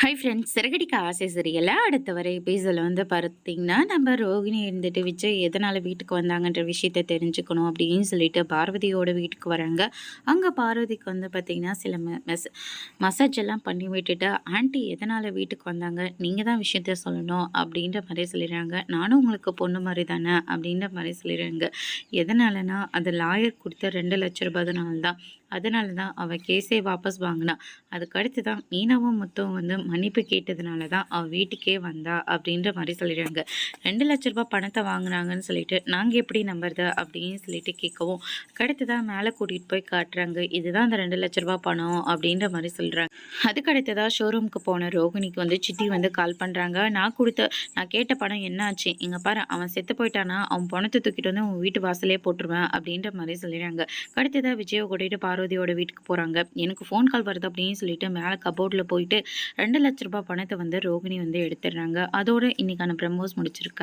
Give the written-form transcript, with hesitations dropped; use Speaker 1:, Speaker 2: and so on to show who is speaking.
Speaker 1: Hi friends, Siragadikka ஆசை சீரியல்ல அடுத்த வர எபிசோட்ல பார்த்தீங்கன்னா, நம்ம ரோகிணி இருந்துட்டு விஜய் எதனால வீட்டுக்கு வந்தாங்கன்ற விஷயத்த தெரிஞ்சுக்கணும் அப்படின்னு சொல்லிட்டு பார்வதியோட வீட்டுக்கு வராங்க. அங்க பார்வதிக்கு பார்த்தீங்கன்னா, சில மசாஜ் எல்லாம் பண்ணி விட்டுட்டு, ஆன்ட்டி எதனால வீட்டுக்கு வந்தாங்க? நீங்க தான் விஷயத்த சொல்லணும் அப்படின்ற மாதிரி சொல்லிடுறாங்க. நானும் உங்களுக்கு பொண்ணு மாதிரி தானே அப்படின்ற மாதிரி சொல்லிடுறாங்க. எதனாலனா அது லாயர் கொடுத்த 2,00,000 தான். அதனால தான் அவள் கேஸே வாபஸ் வாங்கினா. அதுக்கடுத்து தான் மீனாவும் முத்தும் மன்னிப்பு கேட்டதுனால தான் அவள் வீட்டுக்கே வந்தா அப்படின்ற மாதிரி சொல்லிடுறாங்க. 2,00,000 பணத்தை வாங்கினாங்கன்னு சொல்லிட்டு நாங்கள் எப்படி நம்புறது அப்படின்னு சொல்லிட்டு கேட்கவும், கடுத்து தான் மேலே கூட்டிகிட்டு போய் காட்டுறாங்க. இதுதான் அந்த 2,00,000 பணம் அப்படின்ற மாதிரி சொல்கிறாங்க. அதுக்கடுத்து தான் ஷோரூமுக்கு போன ரோகிணிக்கு சித்தி கால் பண்ணுறாங்க. நான் கேட்ட பணம் என்னாச்சு, இங்கே பாரு அவன் செத்து போயிட்டானா அவன் பணத்தை தூக்கிட்டு உன் வீட்டு வாசலே போட்டுருவேன் அப்படின்ற மாதிரி சொல்லிடுறாங்க. அடுத்து தான் விஜயை கூட்டிகிட்டு பார்வதியோட வீட்டுக்கு போகிறாங்க. எனக்கு ஃபோன் கால் வருது அப்படின்னு சொல்லிட்டு மேலே கபோர்டில் போயிட்டு 2,00,000 பணத்தை ரோகிணி எடுத்துடுறாங்க. அதோட இன்னைக்கான ப்ரமோஸ் முடிச்சிருக்காங்க.